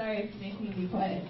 Sorry for making me be quiet.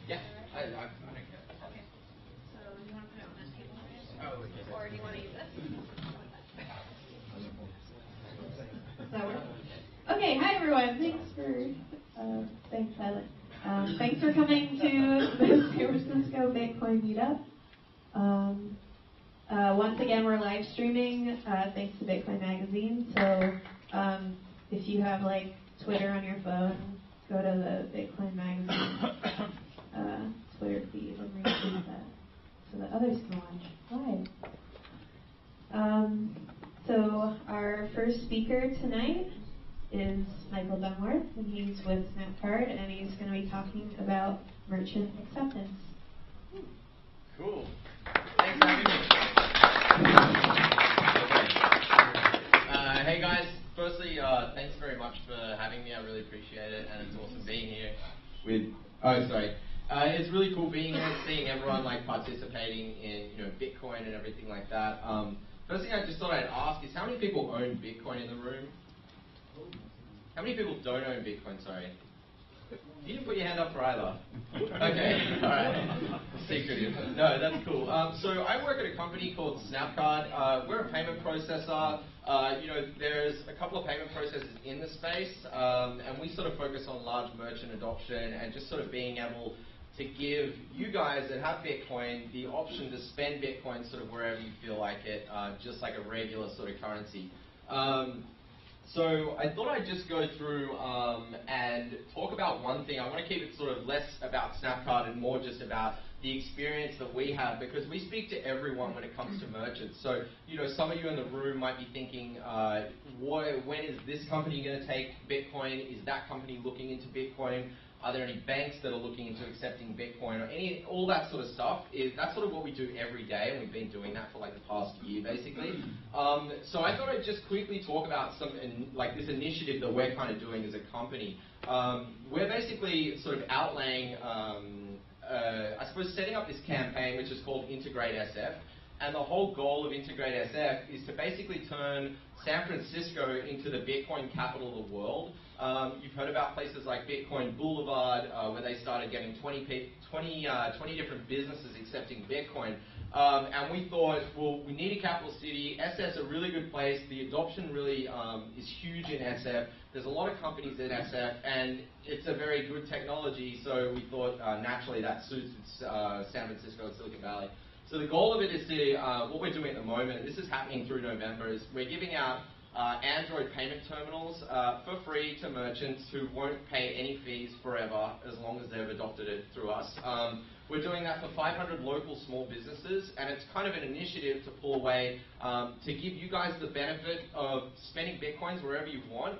Yeah, I don't care. Okay. So do you want to put it on that table? Oh, okay. Or do you want to use this? Does that work? Okay, hi everyone. Thanks, Tyler. Thanks for coming to the San Francisco Bitcoin Meetup. Once again, we're live streaming thanks to Bitcoin Magazine. So if you have like Twitter on your phone, go to the Bitcoin Magazine Twitter feed and retweet that so that others can watch live. So our first speaker tonight is Michael Dunworth, and he's with Snapcard, and he's going to be talking about merchant acceptance. Cool. Thanks for having me. Hey guys, firstly, thanks very much for having me. I really appreciate it, and it's awesome being here it's really cool being here, seeing everyone like participating in Bitcoin and everything like that. First thing I just thought I'd ask is how many people own Bitcoin in the room? How many people don't own Bitcoin? Sorry. You didn't put your hand up for either. Okay, all right. Secretive. No, that's cool. So I work at a company called Snapcard. We're a payment processor. There's a couple of payment processors in the space, and we sort of focus on large merchant adoption and just sort of being able to give you guys that have Bitcoin the option to spend Bitcoin sort of wherever you feel like it, just like a regular sort of currency. So I thought I'd just go through and talk about one thing. I want to keep it sort of less about Snapcard and more just about the experience that we have, because we speak to everyone when it comes to merchants. So, some of you in the room might be thinking, when is this company going to take Bitcoin? Is that company looking into Bitcoin? Are there any banks that are looking into accepting Bitcoin, or all that sort of stuff? That's sort of what we do every day, and we've been doing that for like the past year, basically. So I thought I'd just quickly talk about this initiative that we're kind of doing as a company. We're basically sort of outlaying, I suppose, setting up this campaign, which is called Integrate SF. And the whole goal of Integrate SF is to basically turn San Francisco into the Bitcoin capital of the world. You've heard about places like Bitcoin Boulevard, where they started getting 20 different businesses accepting Bitcoin. And we thought, well, we need a capital city. SF's a really good place. The adoption really is huge in SF. There's a lot of companies in SF, and it's a very good technology. So we thought naturally that suits San Francisco and Silicon Valley. So the goal of it is to, what we're doing at the moment, and this is happening through November, is we're giving out Android payment terminals for free to merchants who won't pay any fees forever as long as they've adopted it through us. We're doing that for 500 local small businesses, and it's kind of an initiative to pull away to give you guys the benefit of spending Bitcoins wherever you want,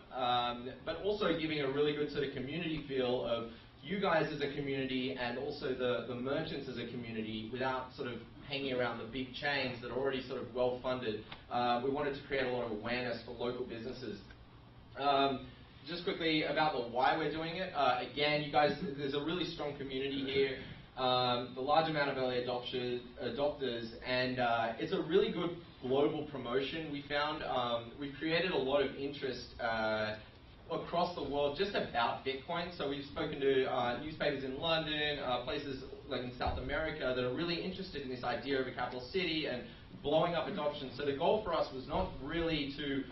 but also giving a really good sort of community feel of you guys as a community and also the merchants as a community without sort of hanging around the big chains that are already sort of well-funded. We wanted to create a lot of awareness for local businesses. Just quickly about the why we're doing it. Again, you guys, there's a really strong community here. The large amount of early adopters, and it's a really good global promotion. We found we've created a lot of interest across the world just about Bitcoin. So we've spoken to newspapers in London, places like in South America that are really interested in this idea of a capital city and blowing up adoption. So the goal for us was not really to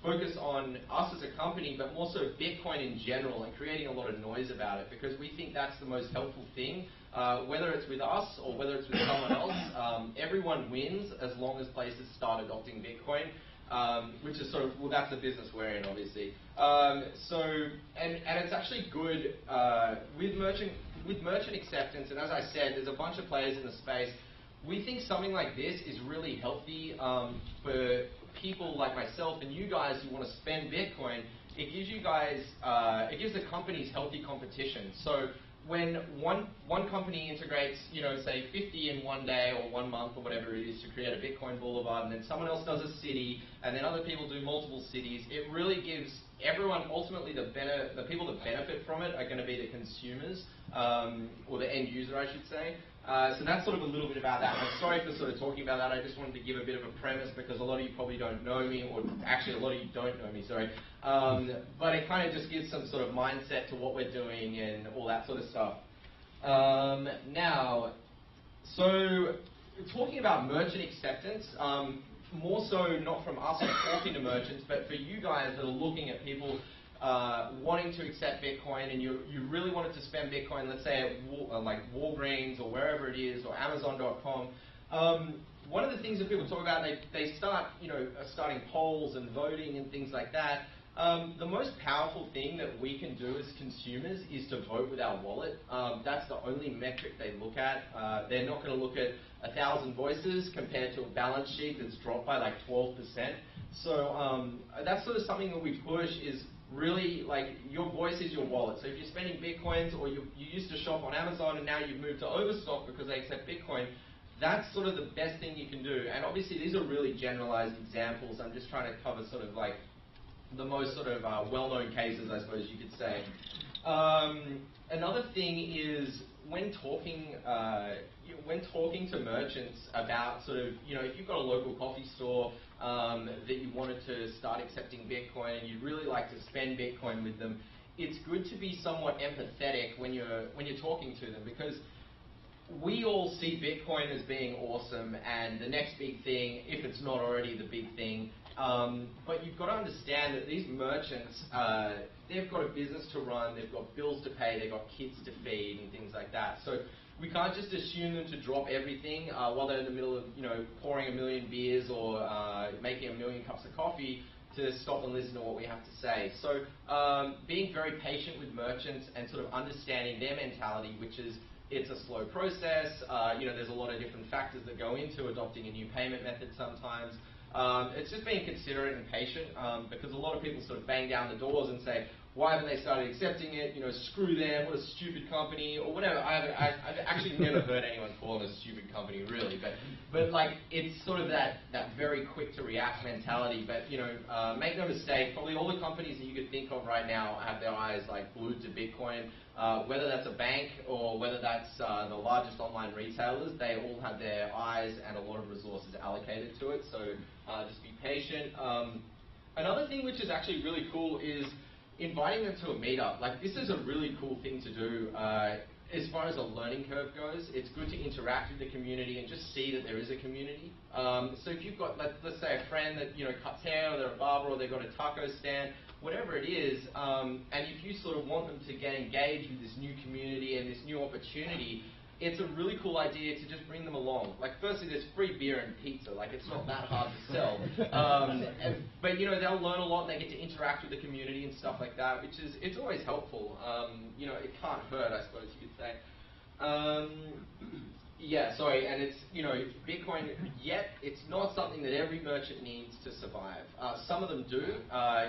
focus on us as a company, but more so Bitcoin in general and creating a lot of noise about it, because we think that's the most helpful thing. Whether it's with us or whether it's with someone else, everyone wins as long as places start adopting Bitcoin. Which is sort of, well, that's the business we're in, obviously. And it's actually good with merchant acceptance, and as I said, there's a bunch of players in the space. We think something like this is really healthy for people like myself and you guys who want to spend Bitcoin. It gives you guys, it gives the companies healthy competition. So when one company integrates, say 50 in one day or 1 month or whatever it is to create a Bitcoin boulevard, and then someone else does a city, and then other people do multiple cities, it really gives everyone, ultimately the people that benefit from it are going to be the consumers, or the end user, I should say. So that's sort of a little bit about that. I'm sorry for sort of talking about that. I just wanted to give a bit of a premise because a lot of you probably don't know me, or actually a lot of you don't know me, sorry. But it kind of just gives some sort of mindset to what we're doing and all that sort of stuff. Now, so talking about merchant acceptance, more so not from us talking to merchants, but for you guys that are looking at people wanting to accept Bitcoin, and you really wanted to spend Bitcoin, let's say at like Walgreens or wherever it is, or Amazon.com. One of the things that people talk about, they start, starting polls and voting and things like that. The most powerful thing that we can do as consumers is to vote with our wallet. That's the only metric they look at. They're not going to look at 1,000 voices compared to a balance sheet that's dropped by like 12%. So that's sort of something that we push is really, like, your voice is your wallet. So if you're spending Bitcoins, or you used to shop on Amazon and now you've moved to Overstock because they accept Bitcoin, that's sort of the best thing you can do. And obviously these are really generalized examples. I'm just trying to cover sort of like the most sort of well-known cases, I suppose you could say. Another thing is when talking to merchants about sort of, if you've got a local coffee store that you wanted to start accepting Bitcoin and you'd really like to spend Bitcoin with them, it's good to be somewhat empathetic when you're talking to them, because we all see Bitcoin as being awesome and the next big thing, if it's not already the big thing. But you've got to understand that these merchants, they've got a business to run, they've got bills to pay, they've got kids to feed and things like that. So we can't just assume them to drop everything while they're in the middle of, pouring 1 million beers or making 1 million cups of coffee to stop and listen to what we have to say. So being very patient with merchants and sort of understanding their mentality, which is it's a slow process. There's a lot of different factors that go into adopting a new payment method sometimes. It's just being considerate and patient, because a lot of people sort of bang down the doors and say, why haven't they started accepting it? Screw them, what a stupid company, or whatever. I've actually never heard anyone call it a stupid company, really. But like, it's sort of that very quick to react mentality. But, make no mistake, probably all the companies that you could think of right now have their eyes like glued to Bitcoin. Whether that's a bank or whether that's the largest online retailers, they all have their eyes and a lot of resources allocated to it. So just be patient. Another thing which is actually really cool is inviting them to a meetup. Like, this is a really cool thing to do. As far as a learning curve goes, it's good to interact with the community and just see that there is a community. So if you've got, let's say, a friend that cuts hair, or they're a barber, or they've got a taco stand, whatever it is, and if you sort of want them to get engaged with this new community and this new opportunity, it's a really cool idea to just bring them along. Like, firstly, there's free beer and pizza. Like, it's not that hard to sell. But, they'll learn a lot, and they get to interact with the community and stuff like that, which is, it's always helpful. It can't hurt, I suppose you could say. Yeah, sorry, and it's, Bitcoin, yet it's not something that every merchant needs to survive. Some of them do.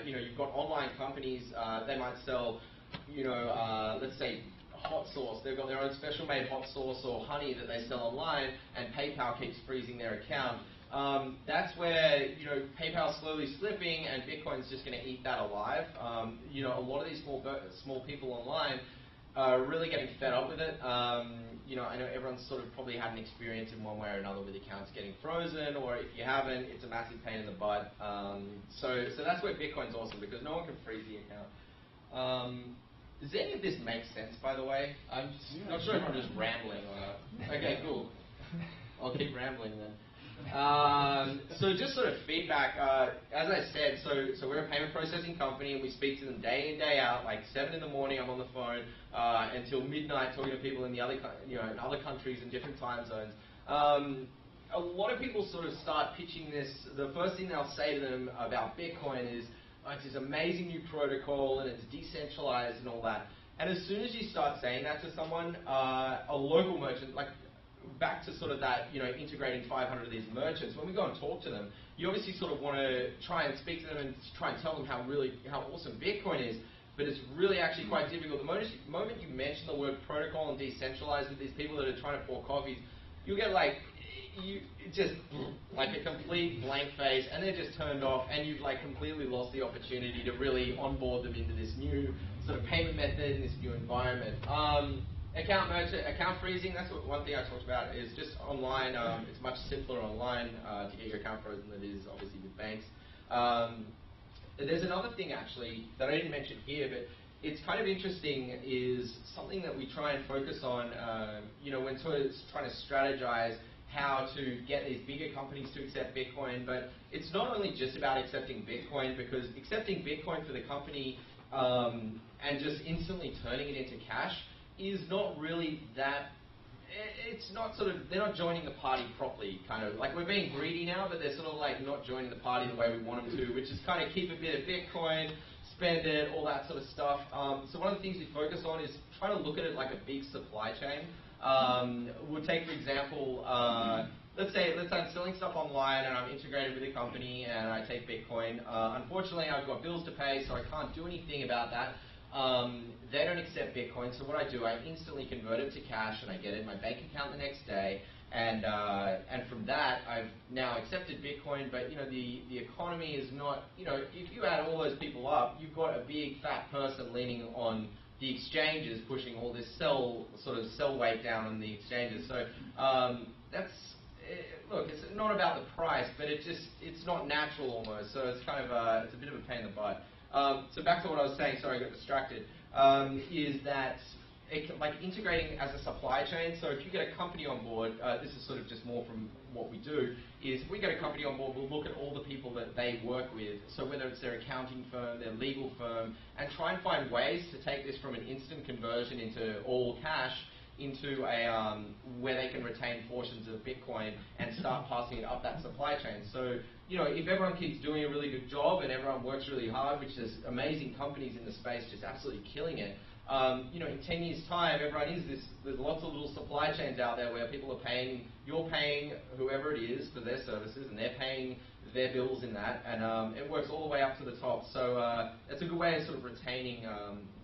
You've got online companies, they might sell, let's say, hot sauce. They've got their own special made hot sauce or honey that they sell online, and PayPal keeps freezing their account. That's where, PayPal's slowly slipping and Bitcoin's just going to eat that alive. A lot of these small people online are really getting fed up with it. I know everyone's sort of probably had an experience in one way or another with accounts getting frozen, or if you haven't, it's a massive pain in the butt. So that's where Bitcoin's awesome, because no one can freeze the account. Does any of this make sense, by the way? I'm not sure if I'm just rambling or not. Okay, cool. I'll keep rambling then. So just sort of feedback, as I said, so we're a payment processing company and we speak to them day in, day out, like 7 in the morning I'm on the phone until midnight talking to people in the other, in other countries and different time zones. A lot of people sort of start pitching this. The first thing they'll say to them about Bitcoin is, oh, it's this amazing new protocol and it's decentralized and all that. And as soon as you start saying that to someone, a local merchant, like back to sort of that, integrating 500 of these merchants, when we go and talk to them, you obviously sort of want to try and speak to them and try and tell them how awesome Bitcoin is, but it's really actually quite difficult. The moment you mention the word protocol and decentralized with these people that are trying to pour coffees, you'll get like, just like a complete blank face, and they're just turned off, and you've like completely lost the opportunity to really onboard them into this new sort of payment method in this new environment. Account freezing, that's one thing I talked about, is just online. It's much simpler online to get your account frozen than it is obviously with banks. There's another thing actually that I didn't mention here, but it's kind of interesting, is something that we try and focus on, when sort of trying to strategize how to get these bigger companies to accept Bitcoin. But it's not only just about accepting Bitcoin, because accepting Bitcoin for the company and just instantly turning it into cash is not really that, it's not sort of, they're not joining the party properly, kind of. Like, we're being greedy now, but they're sort of like not joining the party the way we want them to, which is kind of keep a bit of Bitcoin, spend it, all that sort of stuff. So one of the things we focus on is try to look at it like a big supply chain. We'll take, for example, let's say I'm selling stuff online and I'm integrated with a company and I take Bitcoin. Unfortunately, I've got bills to pay, so I can't do anything about that. They don't accept Bitcoin, so what I do, I instantly convert it to cash and I get it in my bank account the next day. And from that, I've now accepted Bitcoin, but the economy is not, if you add all those people up, you've got a big fat person leaning on the exchanges, pushing all this sell weight down on the exchanges. So look, it's not about the price, but it's not natural almost. So it's kind of it's a bit of a pain in the butt. So back to what I was saying. Sorry, I got distracted. Is that like integrating as a supply chain? So if you get a company on board, this is sort of just more from what we do, is if we get a company on board, we'll look at all the people that they work with. So whether it's their accounting firm, their legal firm, and try and find ways to take this from an instant conversion into all cash into a where they can retain portions of Bitcoin and start passing it up that supply chain. So if everyone keeps doing a really good job and everyone works really hard, which there's amazing companies in the space just absolutely killing it, in 10 years' time, everyone is this. There's lots of little supply chains out there where people are paying. You're paying whoever it is for their services, and they're paying their bills in that, and it works all the way up to the top. So it's a good way of sort of retaining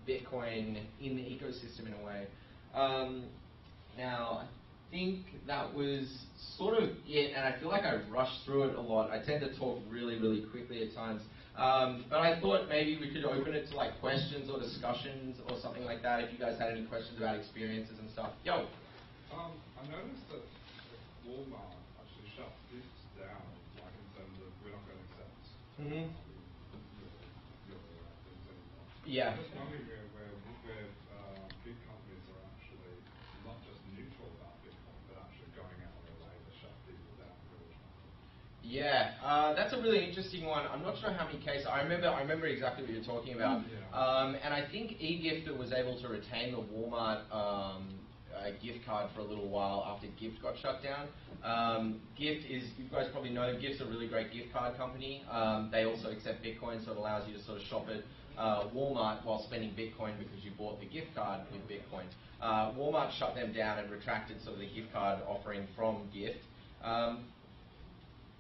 Bitcoin in the ecosystem in a way. Now, I think that was sort of it, and I feel like I rushed through it a lot. I tend to talk really, really quickly at times. But I thought maybe we could open it to like questions or discussions or something like that, if you guys had any questions about experiences and stuff. Yo! I noticed that Walmart actually shut Gifts down, like in terms of we're not going to accept your things anymore. Yeah. I'm just wondering where big companies are actually not just neutral about Bitcoin, but actually going out of their way to shut people down. Yeah, that's a really interesting one. I'm not sure how many cases. I remember exactly what you're talking about. Yeah. And I think eGifter was able to retain the Walmart gift card for a little while after Gift got shut down. Gift is, you guys probably know, Gift's a really great gift card company. They also accept Bitcoin, so it allows you to sort of shop at Walmart while spending Bitcoin because you bought the gift card with Bitcoin. Walmart shut them down and retracted sort of the gift card offering from Gift.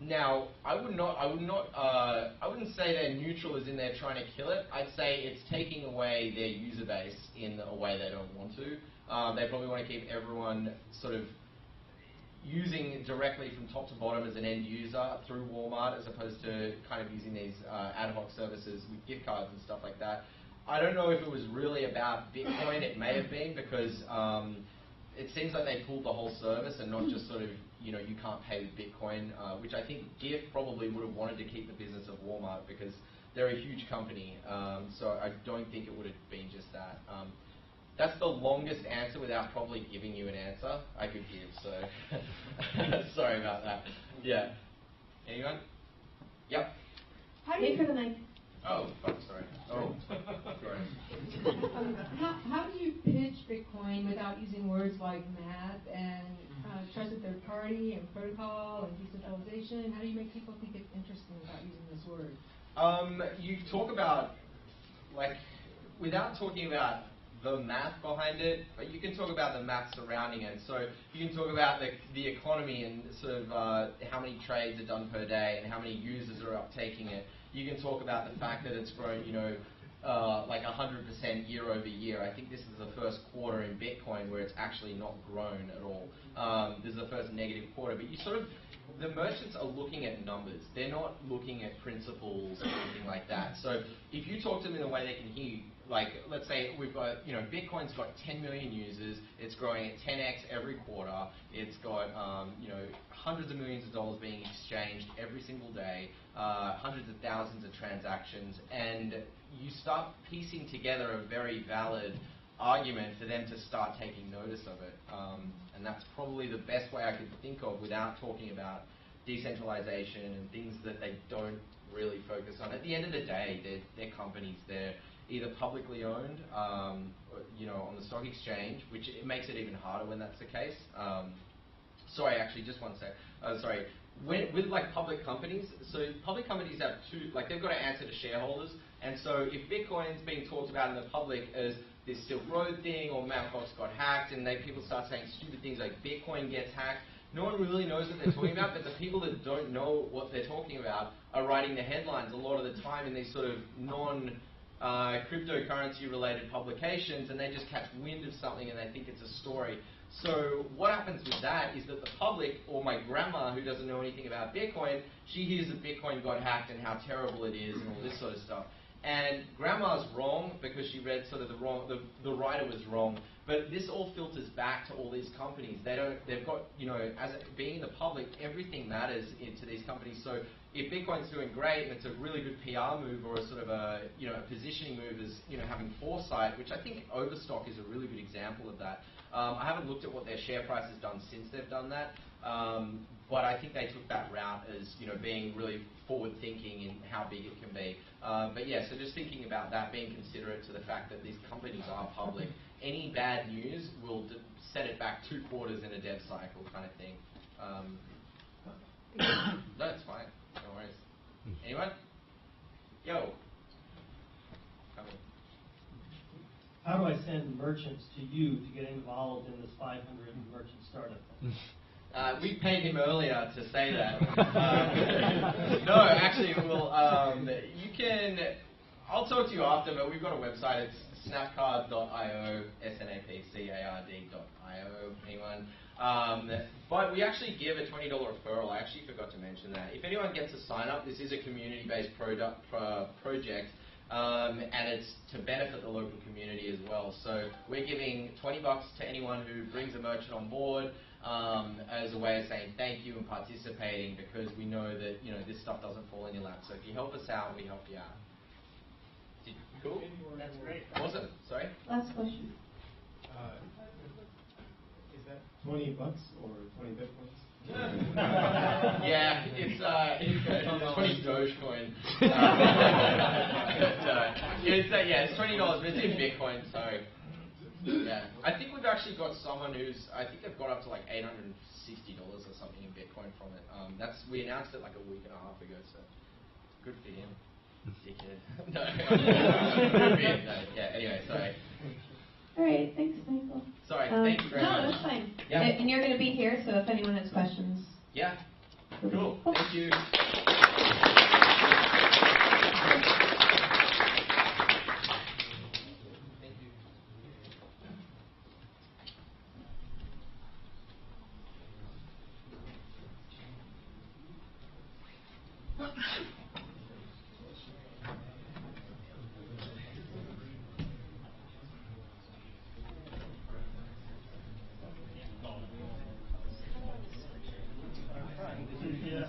Now, I wouldn't say they're neutral as in they're trying to kill it. I'd say it's taking away their user base in a way they don't want to. They probably want to keep everyone sort of using it directly from top to bottom as an end user through Walmart, as opposed to kind of using these ad hoc services with gift cards and stuff like that. I don't know if it was really about Bitcoin. It may have been, because it seems like they pulled the whole service and not just sort of, you can't pay with Bitcoin, which I think Gift probably would have wanted to keep the business of Walmart because they're a huge company. So I don't think it would have been just that. That's the longest answer without probably giving you an answer I could give, so sorry about that. Yeah. Anyone? Yep. Wait for the mic. Oh, fuck, sorry. Oh, sorry. How do you pitch Bitcoin without using words like math and trusted third party and protocol and decentralization? How do you make people think it's interesting without using those words? You talk about, like, without talking about the math behind it, but you can talk about the math surrounding it. So you can talk about the economy and sort of how many trades are done per day and how many users are uptaking it. You can talk about the fact that it's grown, like 100% year over year. I think this is the first quarter in Bitcoin where it's actually not grown at all. This is the first negative quarter, but the merchants are looking at numbers. They're not looking at principles or anything like that. So if you talk to them in a way they can hear you, like let's say we've got, Bitcoin's got 10 million users. It's growing at 10x every quarter. It's got, hundreds of millions of dollars being exchanged every single day, hundreds of thousands of transactions, and you start piecing together a very valid argument for them to start taking notice of it. And that's probably the best way I could think of without talking about decentralization and things that they don't really focus on. At the end of the day, they're companies. They're either publicly owned, on the stock exchange, which it makes it even harder when that's the case. Sorry, actually, just one sec. Sorry. With like public companies, so public companies have they've got to answer to shareholders, and so if Bitcoin's being talked about in the public as this Silk Road thing or Mt. Gox got hacked, and people start saying stupid things like Bitcoin gets hacked, no one really knows what they're talking about, but the people that don't know what they're talking about are writing the headlines a lot of the time in these sort of cryptocurrency related publications, and they just catch wind of something and they think it's a story. So what happens with that is that the public, or my grandma who doesn't know anything about Bitcoin, she hears that Bitcoin got hacked and how terrible it is and all this sort of stuff. And grandma's wrong because she read sort of the writer was wrong. But this all filters back to all these companies. They've got, as being in the public, everything matters to these companies. So if Bitcoin's doing great and it's a really good PR move or a sort of a positioning move as having foresight, which I think Overstock is a really good example of that. I haven't looked at what their share price has done since they've done that, but I think they took that route as being really forward-thinking in how big it can be. But yeah, so just thinking about that, being considerate to the fact that these companies are public. Any bad news will set it back 2 quarters in a dev cycle kind of thing. No, it's fine. No worries. Anyone? Yo. Come in. How do I send merchants to you to get involved in this 500 merchant startup thing? We paid him earlier to say that. No, actually, you can. I'll talk to you after, but we've got a website. It's snapcard.io, snapcard.io. Anyone? But we actually give a $20 referral. I actually forgot to mention that. If anyone gets a sign up, this is a community-based project. And it's to benefit the local community as well. So we're giving $20 to anyone who brings a merchant on board as a way of saying thank you and participating, because we know that this stuff doesn't fall in your lap. So if you help us out, we help you out. Cool. That's great. Awesome. Sorry. Last question. Is that $20 or 20 bitcoins? Yeah, it's 20 Dogecoin. It's $20, but it's in Bitcoin, so yeah. I think we've actually got someone I think they've got up to like $860 or something in Bitcoin from it. We announced it like a week and a half ago, so good for him. Dickhead. No. Yeah, anyway, sorry. All right, thanks, Michael. Sorry, thank you very much. No, that's fine. Yeah. And you're going to be here, so if anyone has questions. Yeah. Cool. Thank you. Yeah.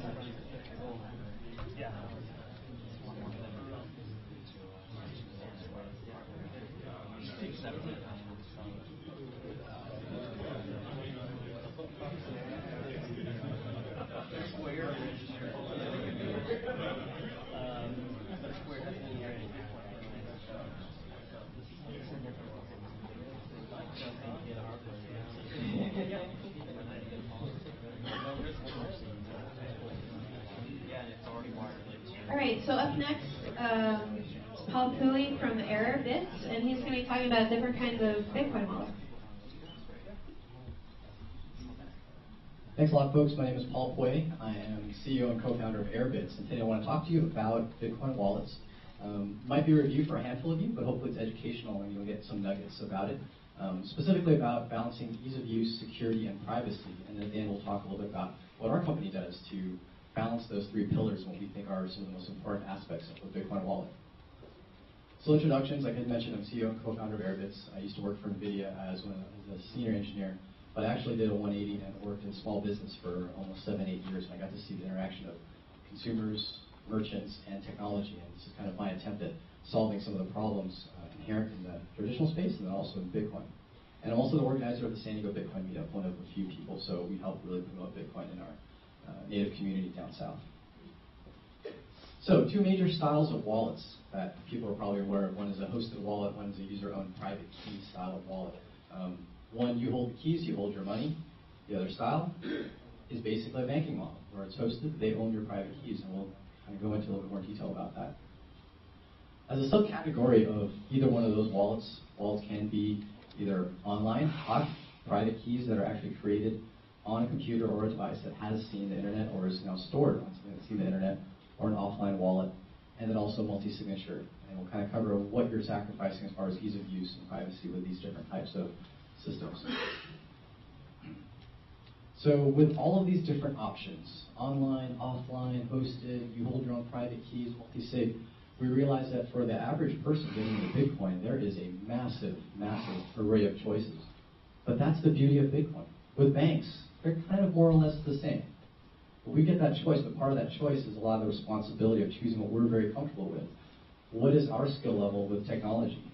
right, so up next, Paul Puey from Airbitz, and he's going to be talking about different kinds of Bitcoin wallets. Thanks a lot, folks. My name is Paul Puey. I am CEO and co-founder of Airbitz, and today I want to talk to you about Bitcoin wallets. Might be a review for a handful of you, but hopefully it's educational and you'll get some nuggets about it. Specifically about balancing ease of use, security, and privacy. And then at the end we'll talk a little bit about what our company does to balance those three pillars and what we think are some of the most important aspects of a Bitcoin wallet. So introductions, like I mentioned, I'm CEO and co-founder of Airbitz. I used to work for NVIDIA as a senior engineer, but I actually did a 180 and worked in small business for almost 7-8 years, and I got to see the interaction of consumers, merchants, and technology, and this is kind of my attempt at solving some of the problems inherent in the traditional space and then also in Bitcoin. And I'm also the organizer of the San Diego Bitcoin Meetup, one of a few people, so we help really promote Bitcoin in our native community down south. So, two major styles of wallets that people are probably aware of. One is a hosted wallet, one is a user-owned private key style of wallet. One, you hold the keys, you hold your money. The other style is basically a banking model, where it's hosted, they own your private keys, and we'll kind of go into a little bit more detail about that. As a subcategory of either one of those wallets can be either online, hot, private keys that are actually created on a computer or a device that has seen the internet or is now stored on something that's seen the internet, or an offline wallet, and then also multi-signature. And we'll kind of cover what you're sacrificing as far as ease of use and privacy with these different types of systems. So with all of these different options, online, offline, hosted, you hold your own private keys, multi-sig, we realize that for the average person getting into Bitcoin, there is a massive, massive array of choices. But that's the beauty of Bitcoin. With banks, they're kind of more or less the same. But we get that choice, but part of that choice is a lot of the responsibility of choosing what we're very comfortable with. What is our skill level with technology?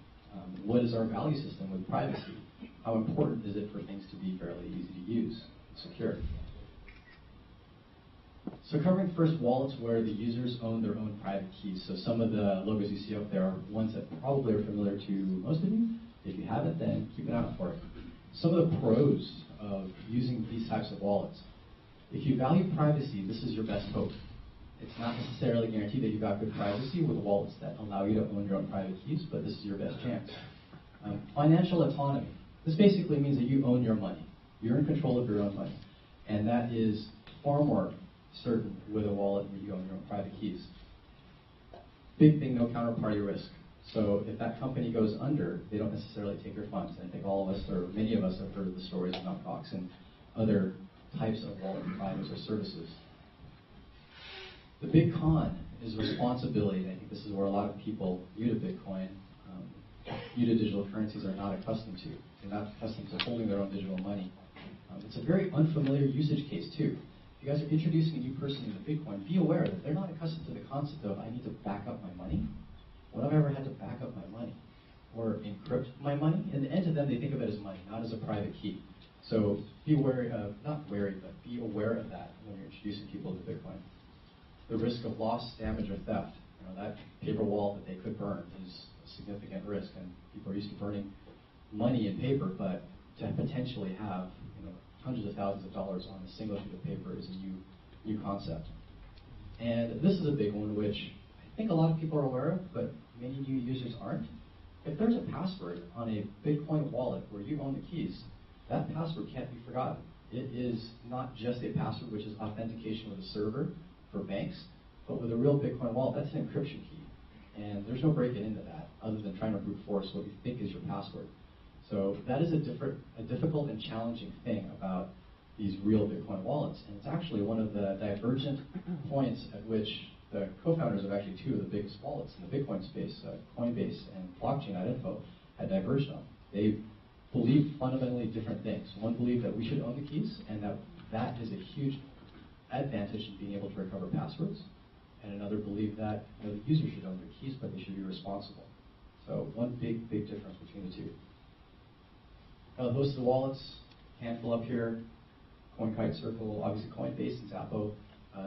What is our value system with privacy? How important is it for things to be fairly easy to use and secure? So covering first wallets where the users own their own private keys. So some of the logos you see up there are ones that probably are familiar to most of you. If you haven't, then keep an eye out for it. Some of the pros of using these types of wallets. If you value privacy, this is your best hope. It's not necessarily guaranteed that you got good privacy with wallets that allow you to own your own private keys, but this is your best chance. Financial autonomy. This basically means that you own your money. You're in control of your own money. And that is far more certain with a wallet where you own your own private keys. Big thing, no counterparty risk. So if that company goes under, they don't necessarily take your funds. And I think all of us, or many of us, have heard of the stories of Mt. Gox and other types of wallet providers or services. The big con is responsibility. I think this is where a lot of people new to Bitcoin, new to digital currencies, are not accustomed to. They're not accustomed to holding their own digital money. It's a very unfamiliar usage case too. If you guys are introducing a new person into Bitcoin, be aware that they're not accustomed to the concept of, I need to back up my money. When have I ever had to back up my money? Or encrypt my money? In the end to them, they think of it as money, not as a private key. So be wary of, not wary, but be aware of that when you're introducing people to Bitcoin. The risk of loss, damage, or theft. That paper wallet that they could burn is a significant risk, and people are used to burning money in paper, but to potentially have hundreds of thousands of dollars on a single sheet of paper is a new concept. And this is a big one, which I think a lot of people are aware of, but many new users aren't. If there's a password on a Bitcoin wallet where you own the keys, that password can't be forgotten. It is not just a password, which is authentication with a server for banks, but with a real Bitcoin wallet, that's an encryption key. And there's no breaking into that other than trying to brute force what you think is your password. So that is a difficult and challenging thing about these real Bitcoin wallets. And it's actually one of the divergent points at which the co-founders of actually two of the biggest wallets in the Bitcoin space, Coinbase and Blockchain.info, had diverged on. They believe fundamentally different things. One believed that we should own the keys, and that is a huge advantage in being able to recover passwords. And another believed that the user should own their keys, but they should be responsible. So one big difference between the two. Hosted wallets, handful up here, CoinKite Circle, obviously Coinbase and Zappo.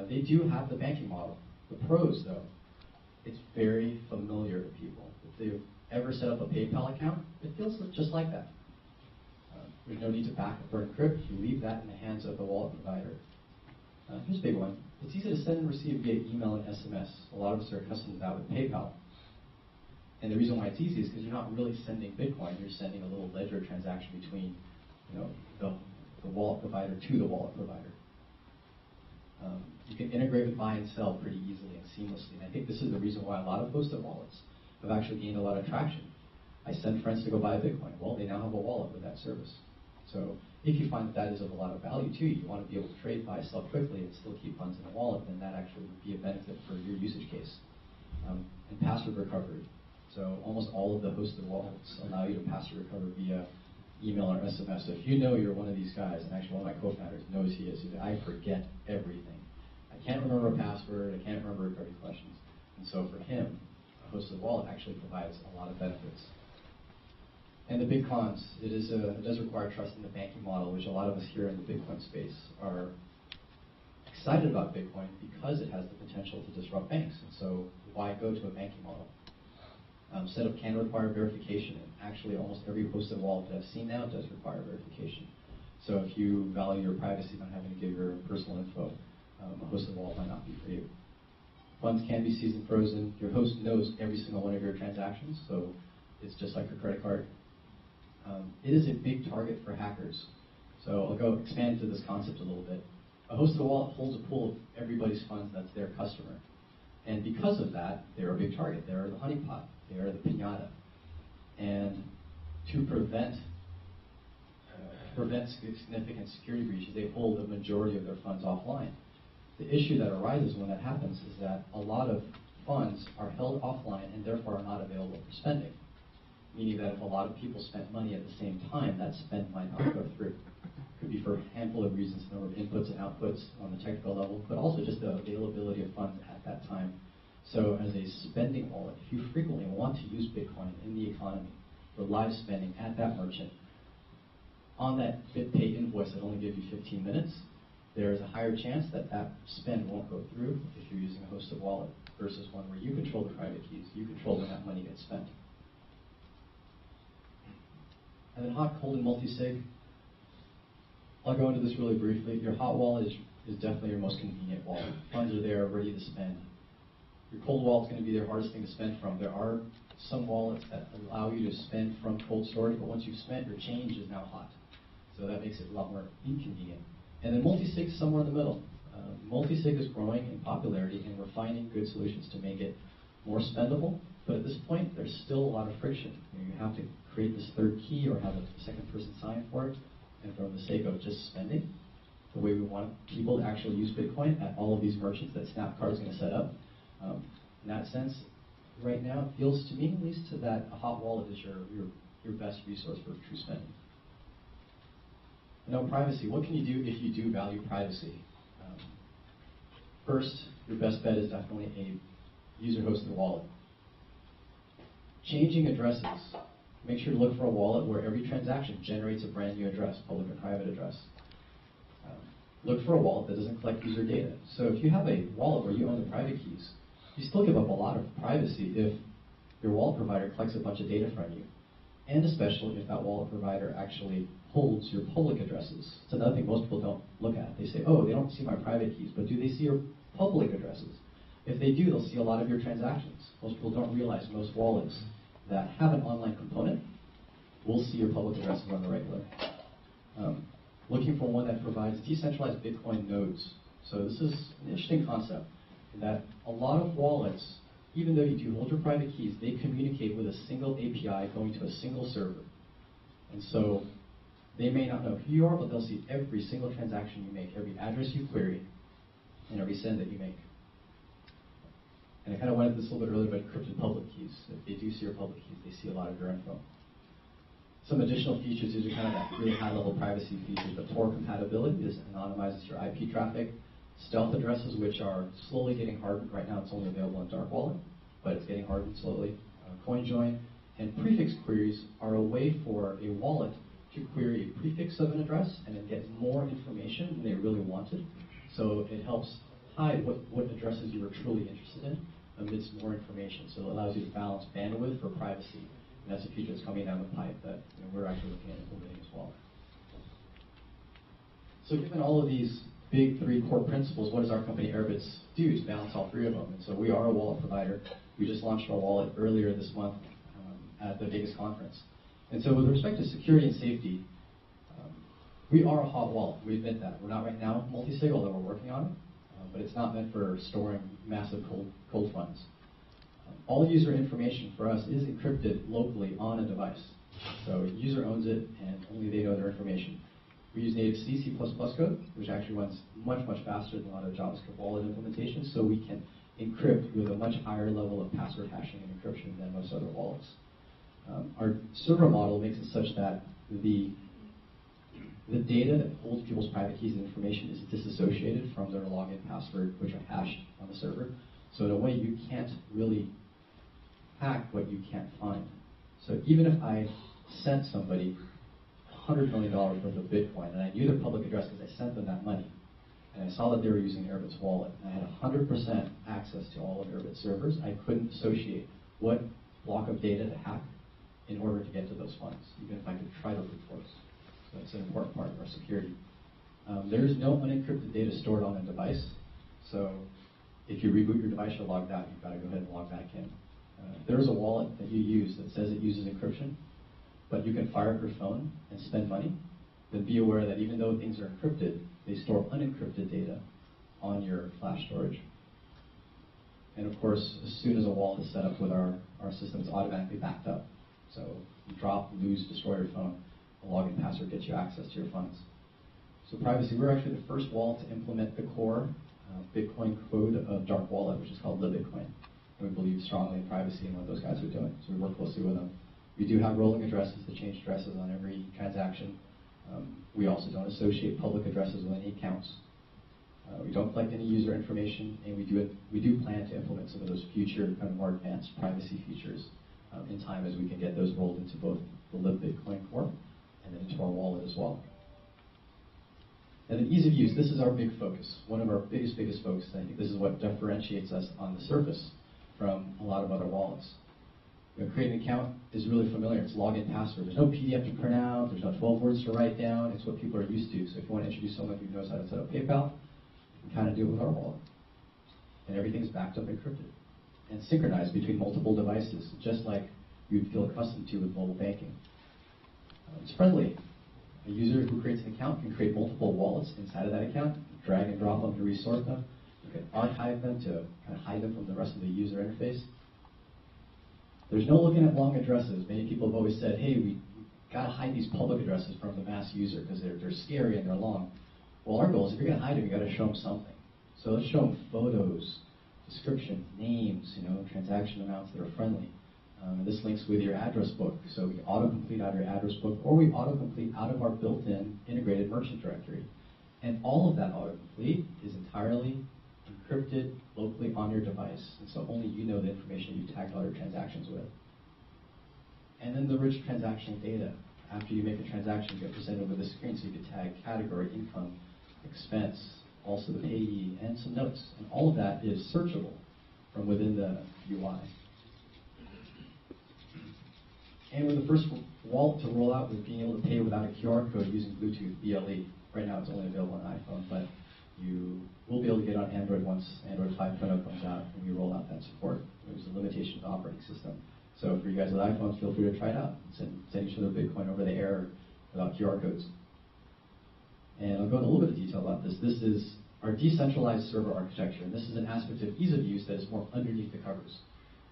They do have the banking model. The pros, though, it's very familiar to people. If they've ever set up a PayPal account, it feels just like that. There's no need to back up or encrypt. You leave that in the hands of the wallet provider. Here's a big one. It's easy to send and receive via email and SMS. A lot of us are accustomed to that with PayPal. And the reason why it's easy is because you're not really sending Bitcoin. You're sending a little ledger transaction between, the wallet provider to the wallet provider. You can integrate with buy and sell pretty easily and seamlessly. And I think this is the reason why a lot of hosted wallets have actually gained a lot of traction. I send friends to go buy Bitcoin. Well, they now have a wallet with that service. So if you find that is of a lot of value to you, you want to be able to trade, buy, sell quickly, and still keep funds in a wallet, then that actually would be a benefit for your usage case. And password recovery. So almost all of the hosted wallets allow you to password recover via email or SMS. So if you know you're one of these guys, and actually one of my co-founders knows he is, he's like, I forget everything. I can't remember a password, I can't remember recovery questions. And so for him, a hosted wallet actually provides a lot of benefits. And the big cons, it does require trust in the banking model, which a lot of us here in the Bitcoin space are excited about Bitcoin because it has the potential to disrupt banks. And so why go to a banking model? Setup can require verification, and actually almost every hosted wallet that I've seen now does require verification. So if you value your privacy, not having to give your personal info, a hosted wallet might not be for you. Funds can be seized and frozen. Your host knows every single one of your transactions, so it's just like your credit card. It is a big target for hackers. So I'll go expand to this concept a little bit. A hosted wallet holds a pool of everybody's funds that's their customer. And because of that, they're a big target. They're the honeypot. They are the piñata. And to prevent significant security breaches, they hold a majority of their funds offline. The issue that arises when that happens is that a lot of funds are held offline and therefore are not available for spending. Meaning that if a lot of people spent money at the same time, that spend might not go through. Could be for a handful of reasons, number of inputs and outputs on the technical level, but also just the availability of funds at that time. So as a spending wallet, if you frequently want to use Bitcoin in the economy for live spending at that merchant, on that BitPay invoice that only gives you 15 minutes, there is a higher chance that that spend won't go through if you're using a hosted wallet versus one where you control the private keys, you control when that money gets spent. And then hot, cold, and multi-sig. I'll go into this really briefly. Your hot wallet is definitely your most convenient wallet. Funds are there, ready to spend. Your cold wallet is going to be the hardest thing to spend from. There are some wallets that allow you to spend from cold storage, but once you've spent, your change is now hot. So that makes it a lot more inconvenient. And then multi-sig is somewhere in the middle. Multi-sig is growing in popularity, and we're finding good solutions to make it more spendable. But at this point, there's still a lot of friction. You have to create this third key or have a second person sign for it. And for the sake of just spending, the way we want people to actually use Bitcoin at all of these merchants that Snapcard is going to set up, in that sense, right now, it feels to me, at least, to that a hot wallet is your best resource for true spending. Now, privacy. What can you do if you do value privacy? First, your best bet is definitely a user-hosted wallet. Changing addresses. Make sure to look for a wallet where every transaction generates a brand new address, public or private address. Look for a wallet that doesn't collect user data. So if you have a wallet where you own the private keys, you still give up a lot of privacy if your wallet provider collects a bunch of data from you. And especially if that wallet provider actually holds your public addresses. It's another thing most people don't look at. They say, oh, they don't see my private keys, but do they see your public addresses? If they do, they'll see a lot of your transactions. Most people don't realize most wallets that have an online component will see your public addresses on the regular. Looking for one that provides decentralized Bitcoin nodes. So this is an interesting concept in that a lot of wallets, even though you do hold your private keys, they communicate with a single API going to a single server. And so they may not know who you are, but they'll see every single transaction you make, every address you query, and every send that you make. And I kind of went into this a little bit earlier about encrypted public keys. If they do see your public keys, they see a lot of your info. Some additional features, these are kind of that really high-level privacy features, but Tor compatibility, this anonymizes your IP traffic. Stealth addresses, which are slowly getting hardened. Right now it's only available in Dark Wallet, but it's getting hardened slowly. CoinJoin and prefix queries are a way for a wallet to query a prefix of an address and then get more information than they really wanted. So it helps hide what addresses you are truly interested in amidst more information. So it allows you to balance bandwidth for privacy. And that's a feature that's coming down the pipe that we're actually looking at implementing as well. So given all of these big three core principles, what does our company Airbitz do to balance all three of them? And so we are a wallet provider. We just launched our wallet earlier this month at the Vegas conference. And so with respect to security and safety, we are a hot wallet. We admit that. We're not right now multi-sig, although we're working on it, but it's not meant for storing massive cold funds. All user information for us is encrypted locally on a device. So a user owns it, and only they know their information. We use native C++ code, which actually runs much, much faster than a lot of JavaScript wallet implementations, so we can encrypt with a much higher level of password hashing and encryption than most other wallets. Our server model makes it such that the data that holds people's private keys and information is disassociated from their login password, which are hashed on the server. So in a way, you can't really hack what you can't find. So even if I sent somebody $100 million worth of Bitcoin, and I knew their public address because I sent them that money, and I saw that they were using Airbitz wallet, and I had 100% access to all of Airbitz servers, I couldn't associate what block of data to hack in order to get to those funds, even if I could try to brute force. So that's an important part of our security. There is no unencrypted data stored on a device, so if you reboot your device, you're logged out, you've got to go ahead and log back in. If there is a wallet that you use that says it uses encryption, but you can fire up your phone and spend money, then be aware that even though things are encrypted, they store unencrypted data on your flash storage. And of course, as soon as a wallet is set up with our system, it's automatically backed up. So you drop, lose, destroy your phone, a login password gets you access to your funds. So privacy, we're actually the first wallet to implement the core Bitcoin code of dark wallet, which is called LibBitcoin. And we believe strongly in privacy and what those guys are doing, so we work closely with them. We do have rolling addresses to change addresses on every transaction. We also don't associate public addresses with any accounts. We don't collect any user information, and we do plan to implement some of those future kind of more advanced privacy features in time as we can get those rolled into both the LibBitcoin core and then into our wallet as well. And then ease of use, this is our big focus, one of our biggest focus. I think this is what differentiates us on the surface from a lot of other wallets. Creating an account is really familiar. It's login password. There's no PDF to print out. There's no 12 words to write down. It's what people are used to. So if you want to introduce someone who knows how to set up PayPal, you can kind of do it with our wallet. And everything's backed up encrypted and synchronized between multiple devices, just like you'd feel accustomed to with mobile banking. It's friendly. A user who creates an account can create multiple wallets inside of that account, drag and drop them to resort them. You can archive them to kind of hide them from the rest of the user interface. There's no looking at long addresses. Many people have always said, hey, we got to hide these public addresses from the mass user because they're scary and they're long. Well, our goal is if you're going to hide them, you got to show them something. So let's show them photos, description, names, transaction amounts that are friendly. And this links with your address book. So we autocomplete out of your address book, or we autocomplete out of our built-in integrated merchant directory. And all of that autocomplete is entirely encrypted locally on your device. And so only you know the information you tagged all your transactions with. And then the rich transactional data. After you make a transaction, you get presented with a screen so you can tag category, income, expense, also the payee, and some notes. And all of that is searchable from within the UI. And we're the first wallet to roll out with being able to pay without a QR code using Bluetooth BLE. Right now it's only available on iPhone, but you will be able to get on Android once Android 5.0 comes out and we roll out that support. There's a limitation of the operating system. So for you guys with iPhones, feel free to try it out. Send each other Bitcoin over the air without QR codes. And I'll go into a little bit of detail about this. This is our decentralized server architecture. And this is an aspect of ease of use that is more underneath the covers.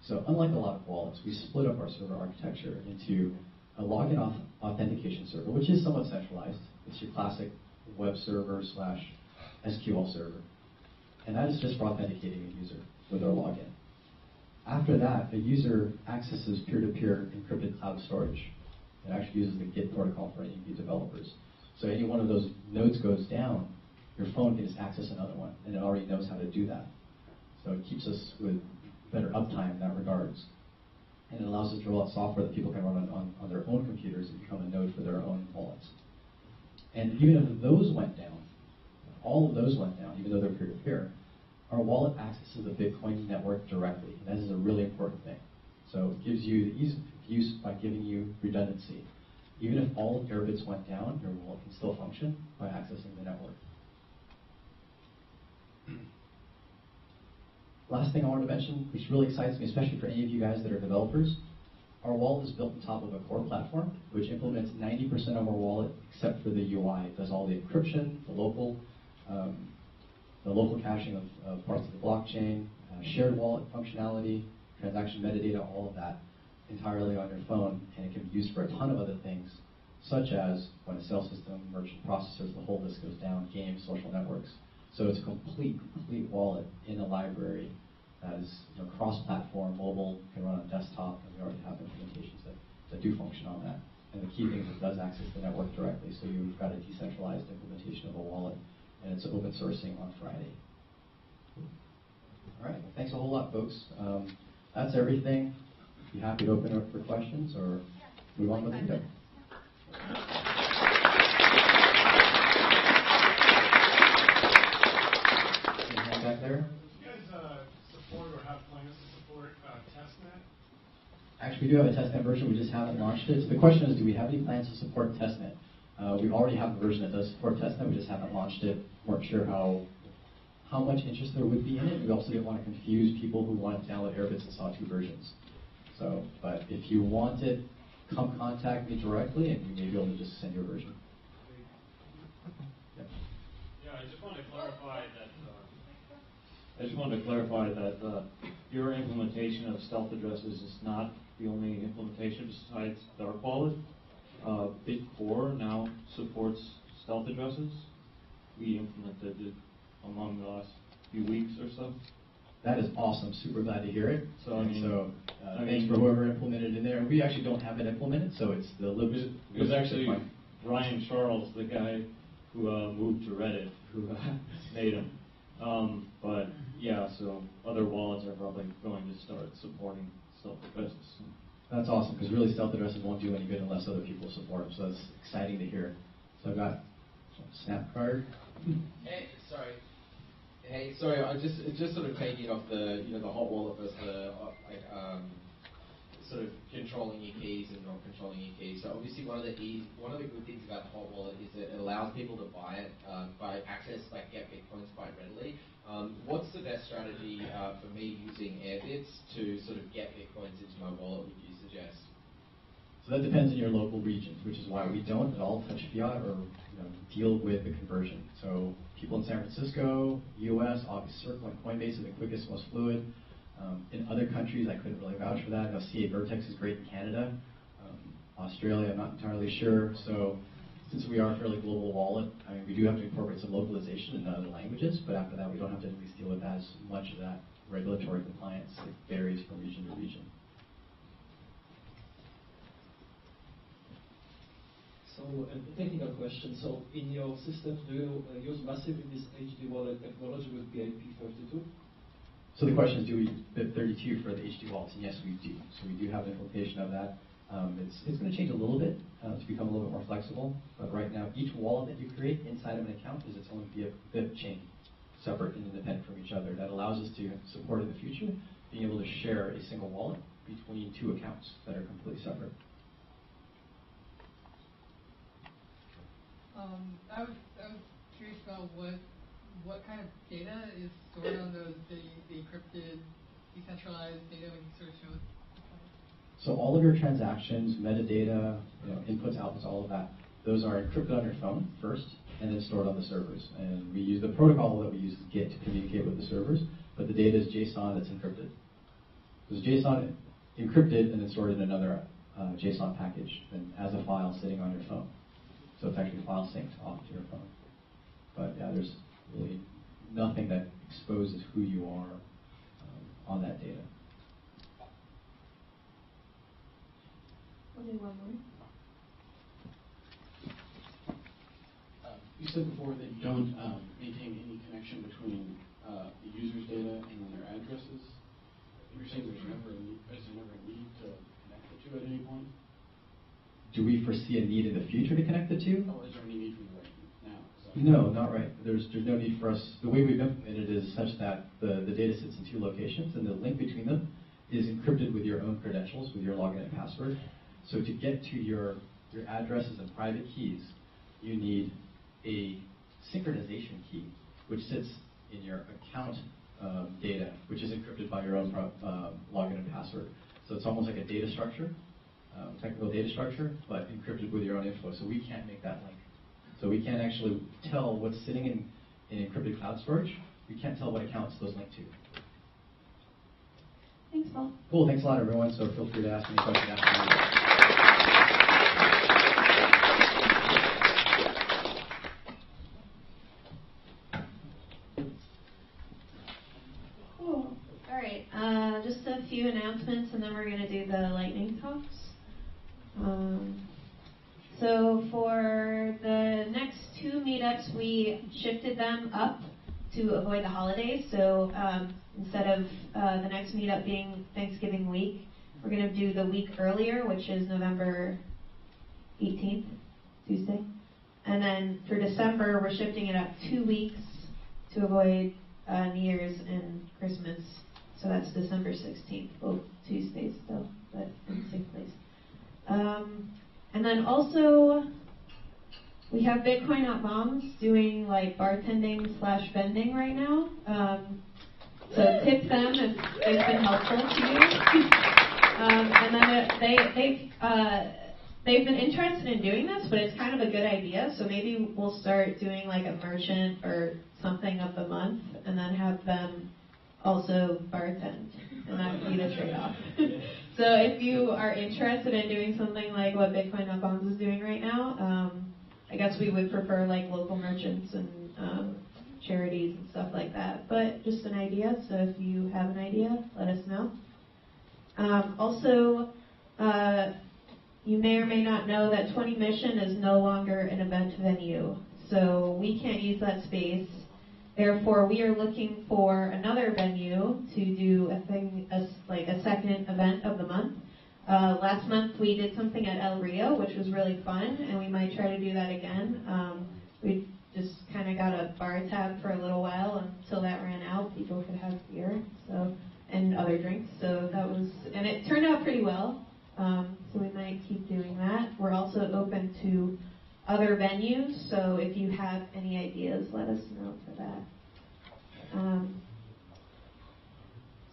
So unlike a lot of wallets, we split up our server architecture into a login authentication server, which is somewhat centralized. It's your classic web server / SQL server. And that is just for authenticating a user with their login. After that, a user accesses peer-to-peer encrypted cloud storage. It actually uses the Git protocol for any of you developers. So any one of those nodes goes down, your phone can just access another one, and it already knows how to do that. So it keeps us with better uptime in that regards. And it allows us to roll out software that people can run on their own computers and become a node for their own wallets. And even if those went down, all of those went down, even though they're peer-to-peer, our wallet accesses the Bitcoin network directly. And that is a really important thing. So it gives you the ease of use by giving you redundancy. Even if all of Airbitz went down, your wallet can still function by accessing the network. Last thing I want to mention, which really excites me, especially for any of you guys that are developers, our wallet is built on top of a core platform, which implements 90% of our wallet except for the UI. It does all the encryption, the local caching of parts of the blockchain, shared wallet functionality, transaction metadata, all of that entirely on your phone, and it can be used for a ton of other things, such as point of sale system, merchant processors, the whole list goes down, games, social networks. So it's a complete wallet in a library that is cross-platform, mobile, can run on desktop, and we already have implementations that do function on that. And the key thing is it does access the network directly, so you've got a decentralized implementation of a wallet, and it's open sourcing on Friday. All right, well, thanks a whole lot, folks. That's everything. Be happy to open it up for questions or move on with the meetup. Back there. Do you guys support or have plans to support testnet? Actually, we do have a testnet version. We just haven't launched it. So the question is, do we have any plans to support testnet? We already have a version that does support testnet. We just haven't launched it. Weren't sure how much interest there would be in it. We also didn't want to confuse people who wanted to download Airbitz and saw 2 versions. So, but if you want it, come contact me directly, and we may be able to just send you a version. Yep. Yeah, I just want to clarify that your implementation of stealth addresses is not the only implementation besides Dark Wallet. BitCore now supports stealth addresses. We implemented it among the last few weeks or so. That is awesome. Super glad to hear it. Thanks for whoever implemented it in there. We actually don't have it implemented, so it's the libs. It was actually Ryan Charles, the guy who moved to Reddit, who made him. But yeah, so other wallets are probably going to start supporting stealth addresses. That's awesome, because really stealth addresses won't do any good unless other people support them. So that's exciting to hear. So I've got Snapcard. Hey, sorry. I just sort of taking off the the hot wallet versus the sort of controlling your keys and not controlling your keys. So obviously one of the good things about the hot wallet is that it allows people to buy it get Bitcoins quite readily. What's the best strategy for me using Airbitz to sort of get Bitcoins into my wallet? Would you suggest? So that depends on your local region, which is why we don't at all touch fiat or deal with the conversion. So people in San Francisco, US, obviously Circle and Coinbase are the quickest, most fluid. In other countries, I couldn't really vouch for that. I know CA Vertex is great in Canada. Australia, I'm not entirely sure. So since we are a fairly global wallet, I mean, we do have to incorporate some localization in other languages, but after that, we don't have to at least deal with as much of that regulatory compliance. It varies from region to region. So a technical question. So in your system, do you use massively this HD wallet technology with BIP32? So the question is, do we BIP32 for the HD wallets? And yes, we do. So we do have an implementation of that. It's going to change a little bit to become a little bit more flexible. But right now, each wallet that you create inside of an account is its own BIP chain, separate and independent from each other. That allows us to support in the future being able to share a single wallet between 2 accounts that are completely separate. I was curious about what kind of data is stored on the encrypted, decentralized data when you sort of show it. So all of your transactions, metadata, inputs, outputs, all of that, those are encrypted on your phone first, and then stored on the servers. And we use the protocol that we use is Git to communicate with the servers, but the data is JSON that's encrypted. So it's JSON encrypted and then stored in another JSON package and as a file sitting on your phone. So it's actually file synced off to your phone. But yeah, there's really nothing that exposes who you are on that data. We'll do one more. You said before that you don't maintain any connection between the user's data and their addresses. You're saying is there never a need to connect the two at any point? Do we foresee a need in the future to connect the two? Or is there any need for you right now? No, not right. There's no need for us. The way we've implemented it is such that the data sits in 2 locations, and the link between them is encrypted with your own credentials, with your login and password. So to get to your addresses and private keys, you need a synchronization key, which sits in your account data, which is encrypted by your own login and password. So it's almost like a data structure, technical data structure, but encrypted with your own info. So we can't make that link. So we can't actually tell what's sitting in encrypted cloud storage. We can't tell what accounts those link to. Thanks, Paul. Cool. Thanks a lot, everyone. So feel free to ask any questions after. Cool. All right. Just a few announcements, and then we're going to do the lightning talks. So for the next 2 meetups, we shifted them up to avoid the holidays. So instead of the next meetup being Thanksgiving week, we're going to do the week earlier, which is November 18th, Tuesday. And then for December, we're shifting it up 2 weeks to avoid New Year's and Christmas. So that's December 16th, both Tuesdays still, but in the same place. And then also, we have Bitcoin Not Bombs doing like bartending/vending right now. So tip them if they've been helpful to you. And then they've been interested in doing this, but it's kind of a good idea. So maybe we'll start doing like a merchant or something of the month, and then have them also bartend, and that could be the trade-off. So if you are interested in doing something like what Bitcoin Not Bombs is doing right now, I guess we would prefer like local merchants and charities and stuff like that. But just an idea, so if you have an idea, let us know. Also, you may or may not know that 20 Mission is no longer an event venue. So we can't use that space. Therefore, we are looking for another venue to do like a second event of the month. Last month we did something at El Rio, which was really fun, and we might try to do that again. We just kind of got a bar tab for a little while until that ran out. People could have beer, and other drinks. So that was, and it turned out pretty well. So we might keep doing that. We're also open to other venues, so if you have any ideas, let us know for that.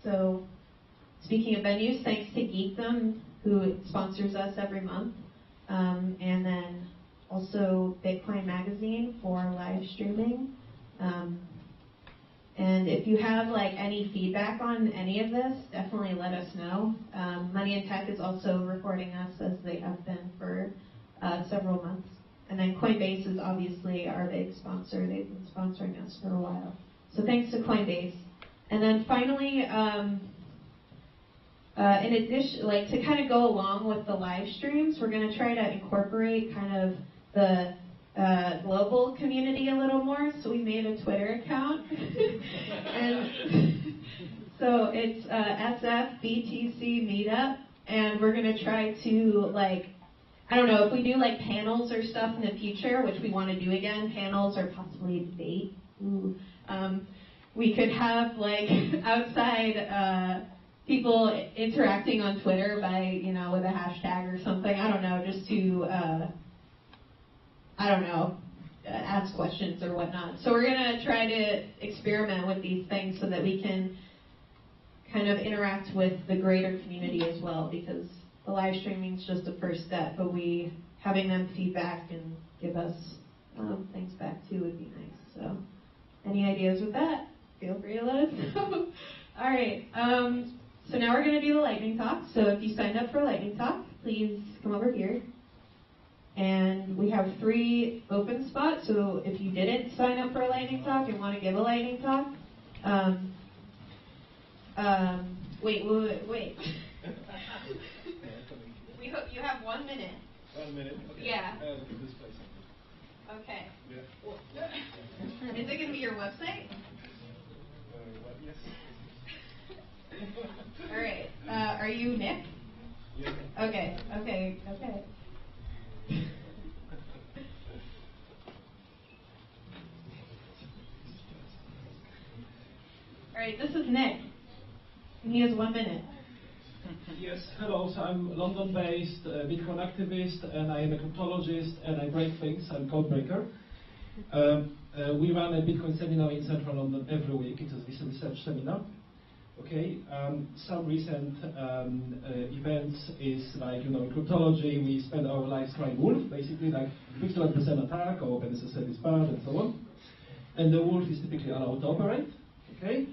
So speaking of venues, thanks to Geekdom, who sponsors us every month, and then also Bitcoin Magazine for live streaming. And if you have like any feedback on any of this, definitely let us know. Money and Tech is also recording us, as they have been for several months. And then Coinbase is obviously our big sponsor. They've been sponsoring us for a while. So thanks to Coinbase. And then finally, in addition, like to kind of go along with the live streams, we're going to try to incorporate kind of the global community a little more. So we made a Twitter account. And so it's SFBTC Meetup. And we're going to try to like, I don't know, if we do like panels or stuff in the future, which we want to do again, panels or possibly a debate. We could have like outside people interacting on Twitter by, with a hashtag or something. I don't know, just to, ask questions or whatnot. So we're going to try to experiment with these things so that we can kind of interact with the greater community as well, because the live streaming is just a first step, but having them feedback and give us things back too would be nice. So any ideas with that? Feel free to let us know. All right. So now we're going to do the lightning talk. So if you signed up for a lightning talk, please come over here. And we have 3 open spots. So if you didn't sign up for a lightning talk and want to give a lightning talk, wait. We hope you have 1 minute. 1 minute? Okay. Yeah. This place. Okay. Yeah. Is it going to be your website? Yes. All right. Are you Nick? Yeah. Okay. All right, this is Nick. And he has 1 minute. Yes, hello. So I'm London-based Bitcoin activist, and I am a cryptologist, and I break things. I'm code breaker. we run a Bitcoin seminar in Central London every week. It is this research seminar. Okay, some recent events is like, in cryptology, we spend our lives trying wolf, basically like 51% attack or OpenSSL is bad and so on. And the wolf is typically allowed to operate. Okay.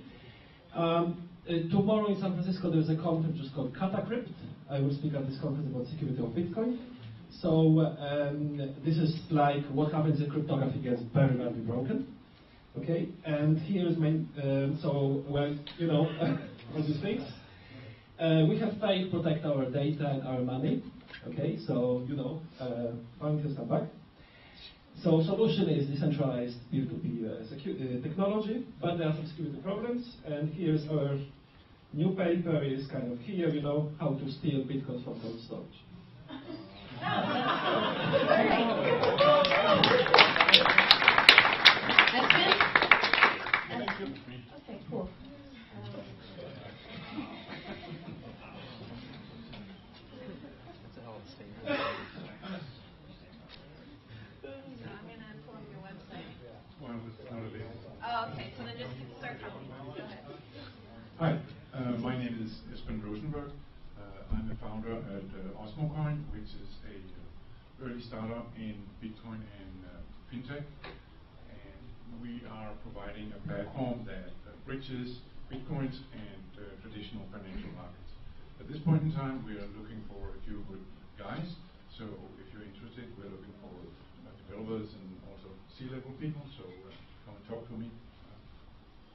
Tomorrow in San Francisco there's a conference just called Catacrypt. I will speak at this conference about security of Bitcoin. So this is like what happens if cryptography gets very badly broken. Okay, and here's my, all these things. We have failed to protect our data and our money. Okay, so, bank has come back. So solution is decentralized peer-to-peer technology, but there are some security problems. And here's our new paper is kind of here, how to steal Bitcoins from cold storage. That's good. Okay, cool. Oh, okay. So then just start talking. Go ahead. Hi, my name is Espen Rosenberg. I'm a founder at OsmoCoin, which is a early startup in Bitcoin and fintech. And we are providing a platform that bridges Bitcoins and traditional financial markets. At this point in time, we are looking for a few good guys. So if you're interested, we're looking for developers and also C-level people. So come and talk to me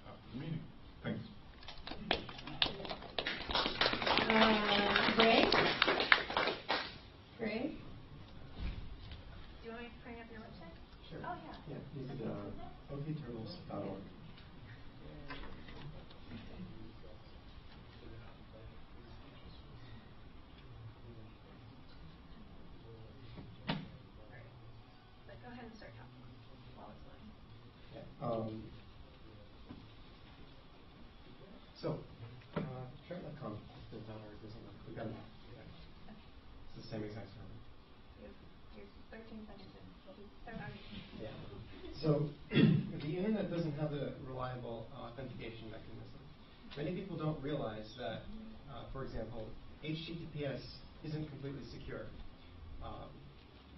after the meeting. Thanks. Greg? Greg? Do you want me to bring up your website? Sure. Oh, yeah. Yeah, visit okturtles.org. But go ahead and start talking while it's loading. Yeah. Chart.com is not our business. We've got it. It's the same exact server. You're 13 seconds in. Yeah. So the internet doesn't have a reliable authentication mechanism. Many people don't realize that, for example, HTTPS isn't completely secure.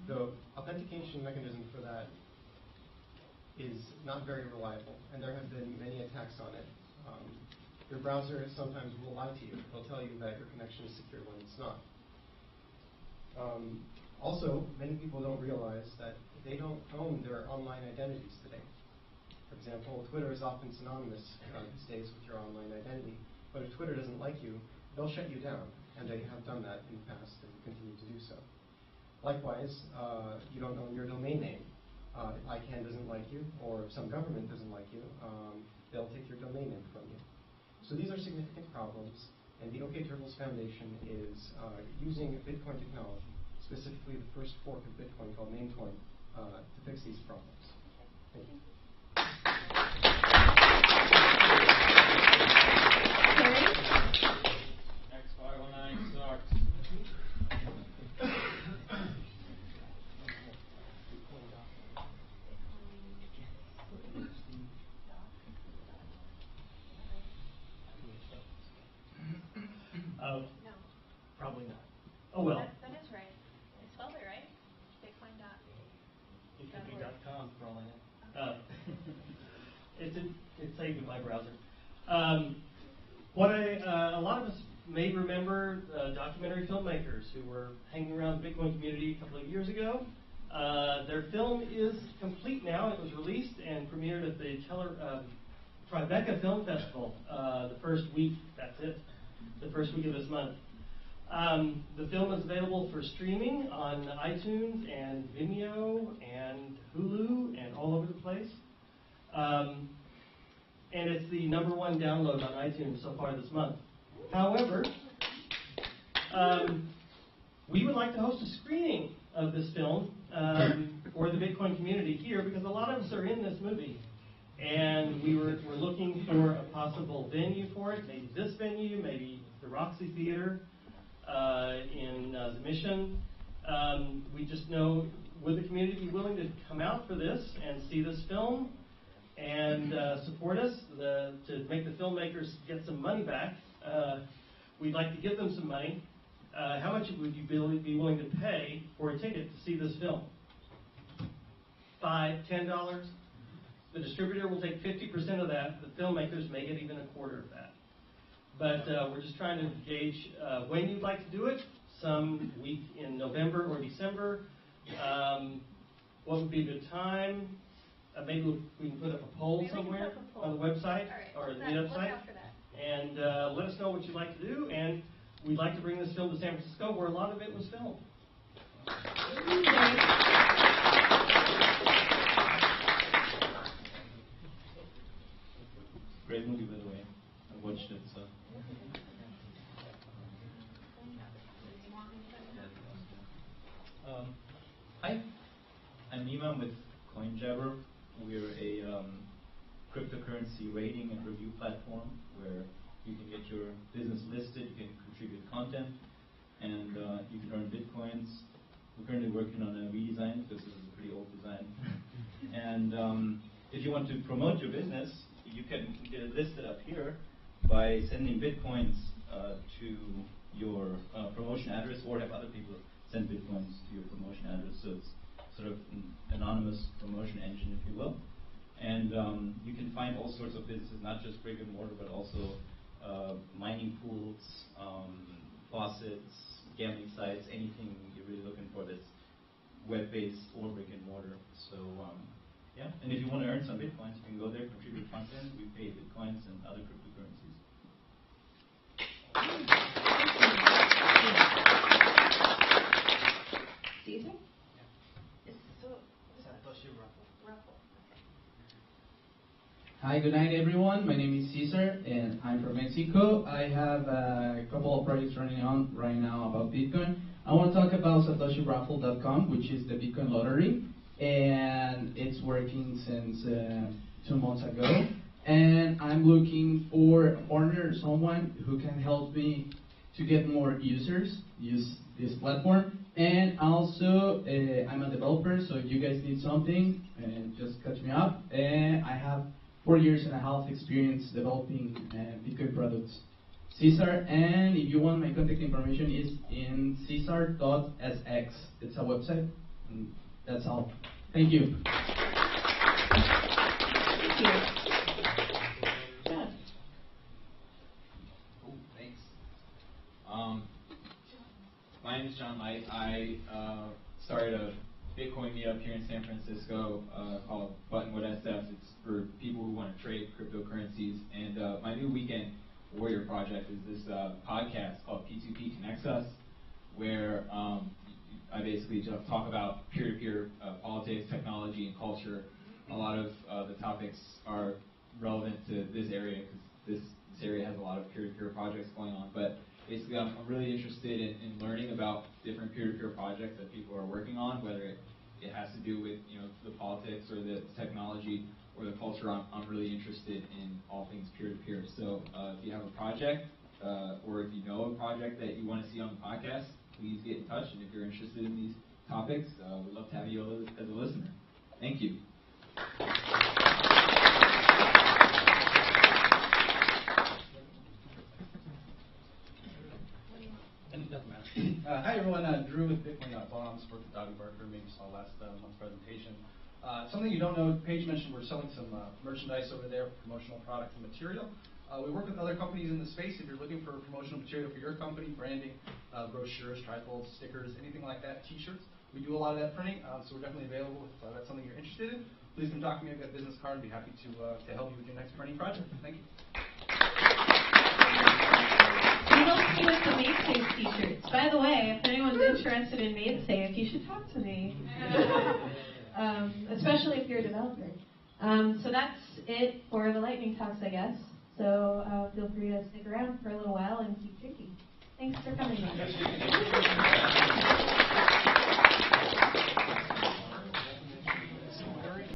The authentication mechanism for that is not very reliable, and there have been many attacks on it. Your browser sometimes will lie to you. They'll tell you that your connection is secure when it's not. Also, many people don't realize that they don't own their online identities today. For example, Twitter is often synonymous these days with your online identity. But if Twitter doesn't like you, they'll shut you down. And they have done that in the past and continue to do so. Likewise, you don't own your domain name. If ICANN doesn't like you, or if some government doesn't like you, they'll take your domain name from you. So these are significant problems, and the OK Turtles Foundation is using Bitcoin technology, specifically the first fork of Bitcoin called Namecoin, to fix these problems. Thank you. X509 sucks. No. Probably not. Oh well. That is right. I spelled it right. Bitcoin. It could be .com for all I know. It's saved in my browser. A lot of us may remember documentary filmmakers who were hanging around the Bitcoin community a couple of years ago. Their film is complete now. It was released and premiered at the Tribeca Film Festival the first week. That's it. The first week of this month. The film is available for streaming on iTunes and Vimeo and Hulu and all over the place. And it's the #1 download on iTunes so far this month. However, we would like to host a screening of this film for the Bitcoin community here because a lot of us are in this movie. And we're looking for a possible venue for it, maybe this venue, maybe the Roxy Theater in the Mission. We just know, would the community be willing to come out for this and see this film? and support us to make the filmmakers get some money back. We'd like to give them some money. How much would you be willing to pay for a ticket to see this film? $5, $10? The distributor will take 50% of that. The filmmakers may get even a quarter of that. But we're just trying to gauge when you'd like to do it, some week in November or December. What would be a good time? Maybe we can put up a poll somewhere on the website or the Meetup site. And let us know what you'd like to do. And we'd like to bring this film to San Francisco, where a lot of it was filmed. Great movie, by the way. I watched it. So. Hi, I'm Imam with CoinJabber. We're a cryptocurrency rating and review platform where you can get your business listed, you can contribute content, and you can earn bitcoins. We're currently working on a redesign because this is a pretty old design. And if you want to promote your business, you can get it listed up here by sending bitcoins to your promotion address, or have other people send bitcoins to your promotion address. So it's sort of an anonymous promotion engine, if you will. And you can find all sorts of businesses, not just brick and mortar, but also mining pools, faucets, gambling sites, anything you're really looking for that's web-based or brick and mortar. So yeah, and if you want to earn some bitcoins, you can go there, contribute content. We pay bitcoins and other cryptocurrencies. Caesar? Hi, good night everyone. My name is Cesar and I'm from Mexico. I have a couple of projects running on right now about Bitcoin. I want to talk about SatoshiRaffle.com, which is the Bitcoin lottery, and it's working since 2 months ago. And I'm looking for a partner or someone who can help me to get more users use this platform. And also, I'm a developer, so if you guys need something, just catch me up. And I have 4 years and a half experience developing Bitcoin products. Cesar, and if you want, my contact information is in Cesar.sx. It's a website. And that's all. Thank you. Thank you. Jeff. Oh, thanks. My name is John Light. I started a Bitcoin meetup here in San Francisco called Button What SF. It's for people who want to trade cryptocurrencies. And my new weekend warrior project is this podcast called P2P Connects Us, where I basically just talk about peer-to-peer politics, technology, and culture. A lot of the topics are relevant to this area because this area has a lot of peer-to-peer projects going on. But basically, I'm really interested in learning about different peer-to-peer projects that people are working on, whether it has to do with the politics or the technology or the culture. I'm really interested in all things peer-to-peer. So if you have a project or if you know a project that you want to see on the podcast, please get in touch. And if you're interested in these topics, we'd love to have you as a listener. Thank you. Hi everyone, Drew with Bitcoin.bombs, worked with Doggy Barker, maybe saw last month's presentation. Something you don't know, Paige mentioned we're selling some merchandise over there, promotional product and material. We work with other companies in the space. If you're looking for promotional material for your company, branding, brochures, trifolds, stickers, anything like that, t-shirts, we do a lot of that printing, so we're definitely available if that's something you're interested in. Please come talk to me. I've got a business card. I'd be happy to help you with your next printing project. Thank you. We help you with the MaidSafe t-shirts. By the way, if anyone's interested in MaidSafe, you should talk to me. Especially if you're a developer. So that's it for the lightning talks, I guess. So feel free to stick around for a little while and keep drinking. Thanks for coming.